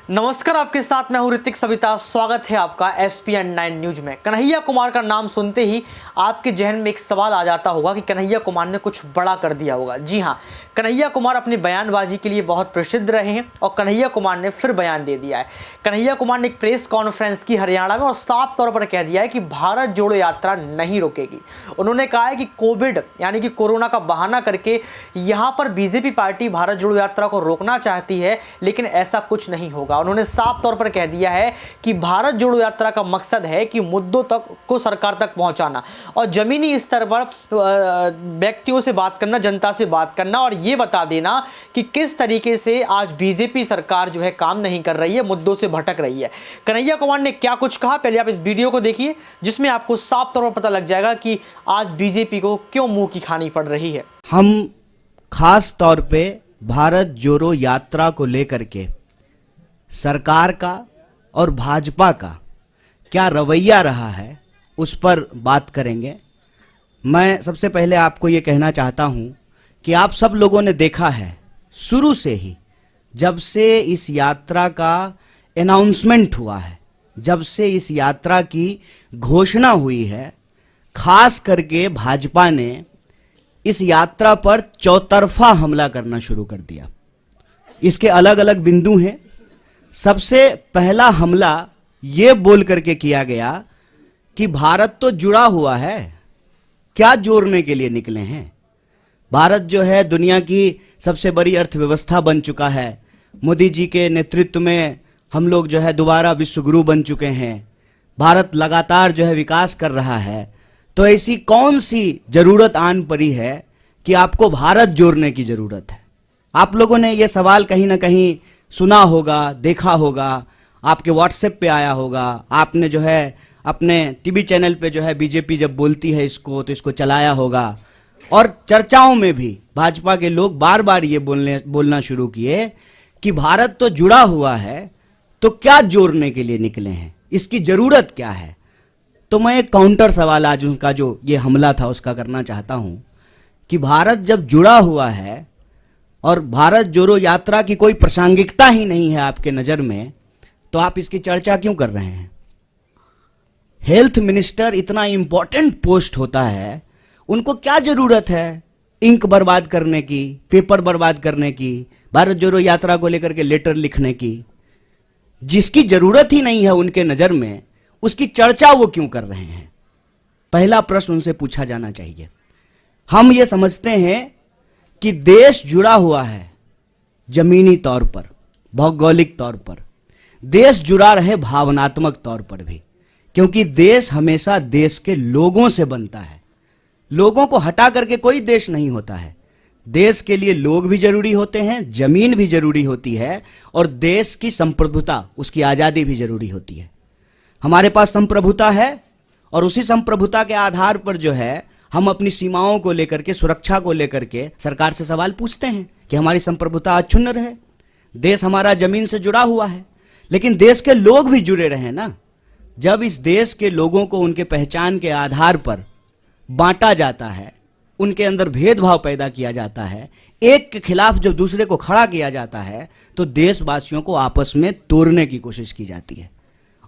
नमस्कार, आपके साथ मैं हूं ऋतिक सविता। स्वागत है आपका SPN9 न्यूज में। कन्हैया कुमार का नाम सुनते ही आपके जहन में एक सवाल आ जाता होगा कि कन्हैया कुमार ने कुछ बड़ा कर दिया होगा। जी हां, कन्हैया कुमार अपनी बयानबाजी के लिए बहुत प्रसिद्ध रहे हैं और कन्हैया कुमार ने फिर बयान दे दिया है। कन्हैया कुमार ने एक प्रेस कॉन्फ्रेंस की हरियाणा में और साफ तौर पर कह दिया है कि भारत जोड़ो यात्रा नहीं रुकेगी। उन्होंने कहा है कि कोविड यानी कि कोरोना का बहाना करके यहाँ पर बीजेपी पार्टी भारत जोड़ो यात्रा को रोकना चाहती है, लेकिन ऐसा कुछ नहीं होगा। उन्होंने साफ तौर पर कह दिया है कि भारत जोड़ो यात्रा का मकसद है कि मुद्दों तक को सरकार तक पहुंचाना और जमीनी स्तर पर व्यक्तियों से बात करना, जनता से बात करना और ये बता देना कि किस तरीके से आज बीजेपी सरकार जो है काम नहीं कर रही है, मुद्दों से भटक रही है। कन्हैया कुमार ने क्या कुछ कहा, पहले आप इस वीडियो को देखिए जिसमें आपको साफ तौर पर पता लग जाएगा कि आज बीजेपी को क्यों मुंह की खानी पड़ रही है। हम खास तौर पे भारत जोड़ो यात्रा को लेकर के सरकार का और भाजपा का क्या रवैया रहा है उस पर बात करेंगे। मैं सबसे पहले आपको ये कहना चाहता हूं कि आप सब लोगों ने देखा है शुरू से ही, जब से इस यात्रा का अनाउंसमेंट हुआ है, जब से इस यात्रा की घोषणा हुई है, खास करके भाजपा ने इस यात्रा पर चौतरफा हमला करना शुरू कर दिया। इसके अलग अलग बिंदु हैं। सबसे पहला हमला ये बोल करके किया गया कि भारत तो जुड़ा हुआ है, क्या जोड़ने के लिए निकले हैं। भारत जो है दुनिया की सबसे बड़ी अर्थव्यवस्था बन चुका है। मोदी जी के नेतृत्व में हम लोग जो है दोबारा विश्व गुरु बन चुके हैं। भारत लगातार जो है विकास कर रहा है। तो ऐसी कौन सी जरूरत आन पड़ी है कि आपको भारत जोड़ने की जरूरत है। आप लोगों ने यह सवाल कहीं ना कहीं सुना होगा, देखा होगा, आपके व्हाट्सएप पे आया होगा, आपने जो है अपने टीवी चैनल पे जो है बीजेपी जब बोलती है इसको तो इसको चलाया होगा। और चर्चाओं में भी भाजपा के लोग बार बार ये बोलना शुरू किए कि भारत तो जुड़ा हुआ है, तो क्या जोड़ने के लिए निकले हैं, इसकी जरूरत क्या है। तो मैं एक काउंटर सवाल आज उनका जो ये हमला था उसका करना चाहता हूं कि भारत जब जुड़ा हुआ है और भारत जोड़ो यात्रा की कोई प्रासंगिकता ही नहीं है आपके नजर में, तो आप इसकी चर्चा क्यों कर रहे हैं। हेल्थ मिनिस्टर इतना इंपॉर्टेंट पोस्ट होता है, उनको क्या जरूरत है इंक बर्बाद करने की, पेपर बर्बाद करने की, भारत जोड़ो यात्रा को लेकर के लेटर लिखने की। जिसकी जरूरत ही नहीं है उनके नजर में, उसकी चर्चा वो क्यों कर रहे हैं। पहला प्रश्न उनसे पूछा जाना चाहिए। हम ये समझते हैं कि देश जुड़ा हुआ है जमीनी तौर पर, भौगोलिक तौर पर, देश जुड़ा रहे भावनात्मक तौर पर भी, क्योंकि देश हमेशा देश के लोगों से बनता है। लोगों को हटा करके कोई देश नहीं होता है। देश के लिए लोग भी जरूरी होते हैं, जमीन भी जरूरी होती है और देश की संप्रभुता, उसकी आजादी भी जरूरी होती है। हमारे पास संप्रभुता है और उसी संप्रभुता के आधार पर जो है हम अपनी सीमाओं को लेकर के, सुरक्षा को लेकर के सरकार से सवाल पूछते हैं कि हमारी संप्रभुता अक्षुण्ण रहे। देश हमारा जमीन से जुड़ा हुआ है, लेकिन देश के लोग भी जुड़े रहे ना। जब इस देश के लोगों को उनके पहचान के आधार पर बांटा जाता है, उनके अंदर भेदभाव पैदा किया जाता है, एक के खिलाफ जब दूसरे को खड़ा किया जाता है, तो देशवासियों को आपस में तोड़ने की कोशिश की जाती है।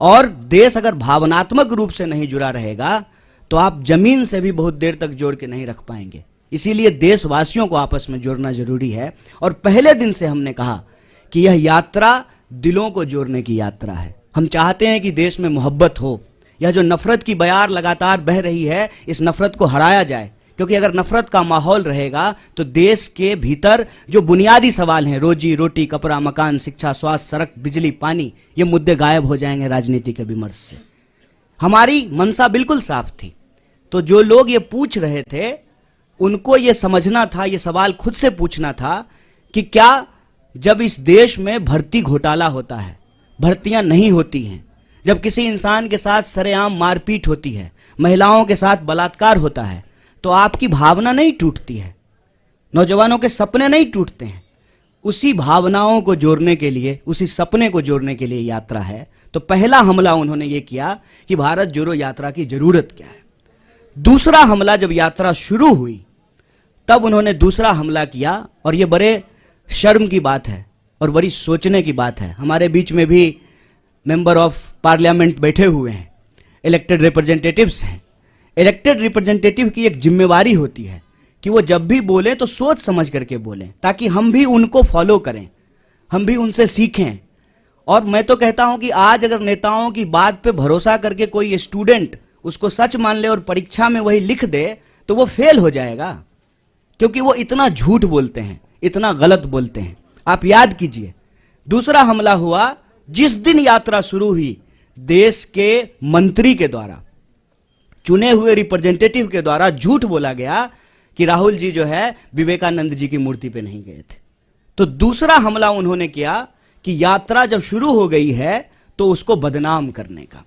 और देश अगर भावनात्मक रूप से नहीं जुड़ा रहेगा तो आप जमीन से भी बहुत देर तक जोड़ के नहीं रख पाएंगे। इसीलिए देशवासियों को आपस में जोड़ना जरूरी है। और पहले दिन से हमने कहा कि यह यात्रा दिलों को जोड़ने की यात्रा है। हम चाहते हैं कि देश में मोहब्बत हो। यह जो नफरत की बयार लगातार बह रही है, इस नफरत को हराया जाए, क्योंकि अगर नफरत का माहौल रहेगा तो देश के भीतर जो बुनियादी सवाल हैं, रोजी रोटी, कपड़ा, मकान, शिक्षा, स्वास्थ्य, सड़क, बिजली, पानी, ये मुद्दे गायब हो जाएंगे राजनीति के विमर्श से। हमारी मंशा बिल्कुल साफ थी। तो जो लोग ये पूछ रहे थे उनको ये समझना था, ये सवाल खुद से पूछना था कि क्या जब इस देश में भर्ती घोटाला होता है, भर्तियां नहीं होती हैं, जब किसी इंसान के साथ सरेआम मारपीट होती है, महिलाओं के साथ बलात्कार होता है, तो आपकी भावना नहीं टूटती है, नौजवानों के सपने नहीं टूटते हैं। उसी भावनाओं को जोड़ने के लिए, उसी सपने को जोड़ने के लिए यात्रा है। तो पहला हमला उन्होंने ये किया कि भारत जोड़ो यात्रा की जरूरत क्या है। दूसरा हमला जब यात्रा शुरू हुई तब उन्होंने दूसरा हमला किया, और ये बड़े शर्म की बात है और बड़ी सोचने की बात है। हमारे बीच में भी मेंबर ऑफ पार्लियामेंट बैठे हुए हैं, इलेक्टेड रिप्रेजेंटेटिव्स हैं। इलेक्टेड रिप्रेजेंटेटिव की एक जिम्मेवारी होती है कि वो जब भी बोले तो सोच समझ करके बोलें, ताकि हम भी उनको फॉलो करें, हम भी उनसे सीखें। और मैं तो कहता हूं कि आज अगर नेताओं की बात पे भरोसा करके कोई स्टूडेंट उसको सच मान ले और परीक्षा में वही लिख दे तो वो फेल हो जाएगा, क्योंकि वो इतना झूठ बोलते हैं, इतना गलत बोलते हैं। आप याद कीजिए, दूसरा हमला हुआ जिस दिन यात्रा शुरू हुई, देश के मंत्री के द्वारा, चुने हुए रिप्रेजेंटेटिव के द्वारा झूठ बोला गया कि राहुल जी जो है विवेकानंद जी की मूर्ति पे नहीं गए थे। तो दूसरा हमला उन्होंने किया कि यात्रा जब शुरू हो गई है तो उसको बदनाम करने का।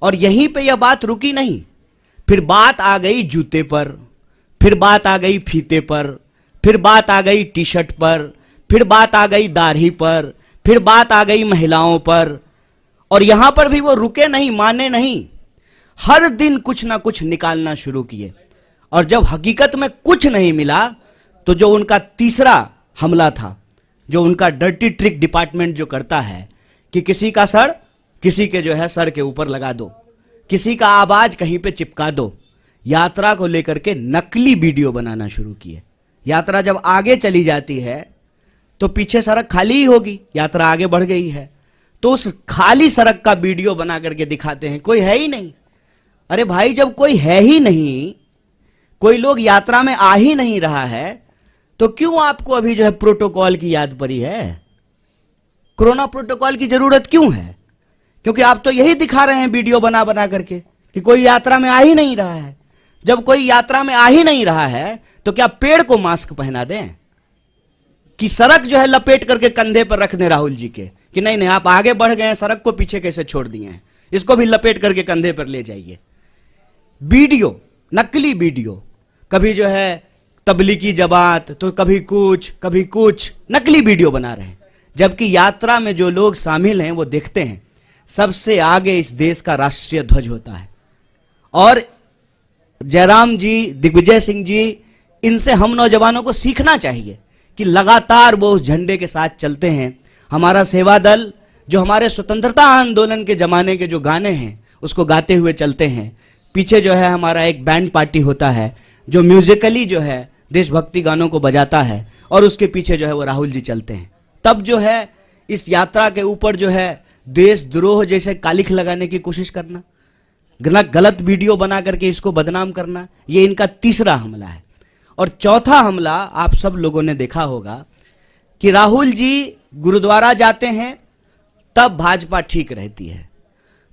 और यहीं पे यह बात रुकी नहीं, फिर बात आ गई जूते पर, फिर बात आ गई फीते पर, फिर बात आ गई टी शर्ट पर, फिर बात आ गई दाढ़ी पर, फिर बात आ गई महिलाओं पर। और यहां पर भी वो रुके नहीं, माने नहीं, हर दिन कुछ ना कुछ निकालना शुरू किए। और जब हकीकत में कुछ नहीं मिला तो जो उनका तीसरा हमला था, जो उनका डर्टी ट्रिक डिपार्टमेंट जो करता है कि किसी का सर किसी के जो है सर के ऊपर लगा दो, किसी का आवाज कहीं पे चिपका दो, यात्रा को लेकर के नकली वीडियो बनाना शुरू किए। यात्रा जब आगे चली जाती है तो पीछे सड़क खाली ही होगी, यात्रा आगे बढ़ गई है तो उस खाली सड़क का वीडियो बना करके दिखाते हैं, कोई है ही नहीं। अरे भाई, जब कोई है ही नहीं, कोई लोग यात्रा में आ ही नहीं रहा है, तो क्यों आपको अभी जो है प्रोटोकॉल की याद पड़ी है? कोरोना प्रोटोकॉल की जरूरत क्यों है? क्योंकि आप तो यही दिखा रहे हैं वीडियो बना बना करके कि कोई यात्रा में आ ही नहीं रहा है। जब कोई यात्रा में आ ही नहीं रहा है तो क्या पेड़ को मास्क पहना दें कि सड़क जो है लपेट करके कंधे पर रख दें राहुल जी के कि नहीं नहीं आप आगे बढ़ गए हैं, सड़क को पीछे कैसे छोड़ दिए हैं, इसको भी लपेट करके कंधे पर ले जाइए। वीडियो, नकली वीडियो, कभी जो है तबलीगी जमात तो कभी कुछ नकली वीडियो बना रहे हैं। जबकि यात्रा में जो लोग शामिल हैं वो देखते हैं सबसे आगे इस देश का राष्ट्रीय ध्वज होता है। और जयराम जी, दिग्विजय सिंह जी, इनसे हम नौजवानों को सीखना चाहिए कि लगातार वो उस झंडे के साथ चलते हैं। हमारा सेवा दल जो हमारे स्वतंत्रता आंदोलन के जमाने के जो गाने हैं उसको गाते हुए चलते हैं। पीछे जो है हमारा एक बैंड पार्टी होता है जो म्यूजिकली जो है देशभक्ति गानों को बजाता है और उसके पीछे जो है वो राहुल जी चलते हैं। तब जो है इस यात्रा के ऊपर जो है देशद्रोह जैसे कालिख लगाने की कोशिश करना, गलत वीडियो बना करके इसको बदनाम करना, ये इनका तीसरा हमला है। और चौथा हमला आप सब लोगों ने देखा होगा कि राहुल जी गुरुद्वारा जाते हैं तब भाजपा ठीक रहती है,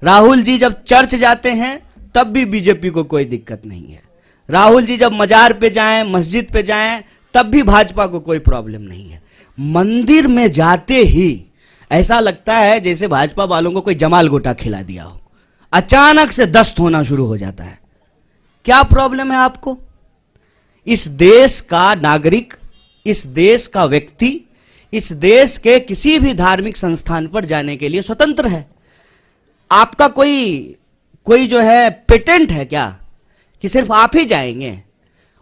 राहुल जी जब चर्च जाते हैं तब भी बीजेपी को कोई दिक्कत नहीं है, राहुल जी जब मजार पे जाएं, मस्जिद पे जाएं तब भी भाजपा को कोई प्रॉब्लम नहीं है। मंदिर में जाते ही ऐसा लगता है जैसे भाजपा वालों को कोई जमाल गोटा खिला दिया हो, अचानक से दस्त होना शुरू हो जाता है। क्या प्रॉब्लम है आपको? इस देश का नागरिक, इस देश का व्यक्ति, इस देश के किसी भी धार्मिक संस्थान पर जाने के लिए स्वतंत्र है। आपका कोई जो है पेटेंट है क्या कि सिर्फ आप ही जाएंगे?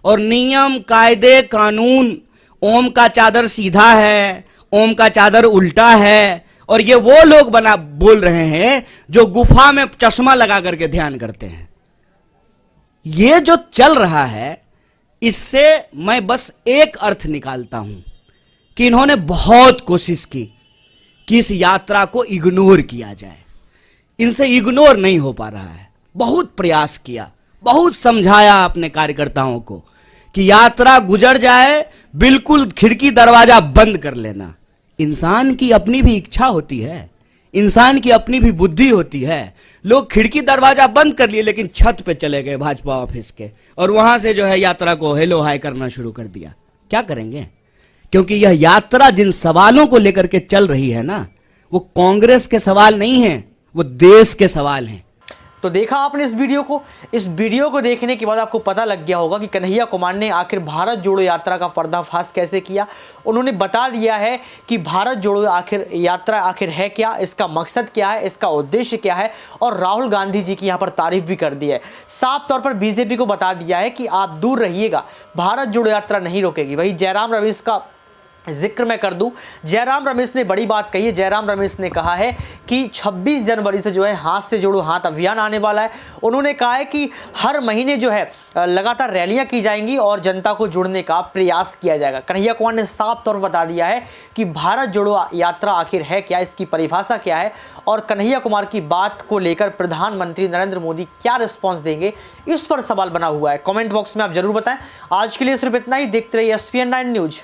और नियम, कायदे, कानून, ओम का चादर सीधा है, ओम का चादर उल्टा है, और ये वो लोग बोल रहे हैं जो गुफा में चश्मा लगा करके ध्यान करते हैं। ये जो चल रहा है इससे मैं बस एक अर्थ निकालता हूं कि इन्होंने बहुत कोशिश की कि इस यात्रा को इग्नोर किया जाए। इनसे इग्नोर नहीं हो पा रहा है। बहुत प्रयास किया, बहुत समझाया अपने कार्यकर्ताओं को कि यात्रा गुजर जाए, बिल्कुल खिड़की दरवाजा बंद कर लेना। इंसान की अपनी भी इच्छा होती है, इंसान की अपनी भी बुद्धि होती है। लोग खिड़की दरवाजा बंद कर लिए लेकिन छत पे चले गए भाजपा ऑफिस के और वहां से जो है यात्रा को हेलो हाय करना शुरू कर दिया। क्या करेंगे? क्योंकि यह यात्रा जिन सवालों को लेकर के चल रही है ना, वो कांग्रेस के सवाल नहीं है, वो देश के सवाल हैं। तो देखा आपने इस वीडियो को देखने के बाद आपको पता लग गया होगा कि कन्हैया कुमार ने आखिर भारत जोड़ो यात्रा का पर्दाफाश कैसे किया। उन्होंने बता दिया है कि भारत जोड़ो यात्रा आखिर है क्या, इसका मकसद क्या है, इसका उद्देश्य क्या है, और राहुल गांधी जी की यहाँ पर तारीफ भी कर दी है। साफ तौर पर बीजेपी को बता दिया है कि आप दूर रहिएगा, भारत जोड़ो यात्रा नहीं रोकेगी। वही जयराम रमेश का जिक्र मैं कर दूं, जयराम रमेश ने बड़ी बात कही है। जयराम रमेश ने कहा है कि 26 जनवरी से जो है हाथ से जोड़ो हाथ अभियान आने वाला है। उन्होंने कहा है कि हर महीने जो है लगातार रैलियां की जाएंगी और जनता को जुड़ने का प्रयास किया जाएगा। कन्हैया कुमार ने साफ तौर पर बता दिया है कि भारत जोड़ो यात्रा आखिर है क्या, इसकी परिभाषा क्या है और कन्हैया कुमार की बात को लेकर प्रधानमंत्री नरेंद्र मोदी क्या रिस्पॉन्स देंगे, इस पर सवाल बना हुआ है। कॉमेंट बॉक्स में आप जरूर बताएं। आज के लिए सिर्फ इतना ही। देखते रहिए SPN9 न्यूज।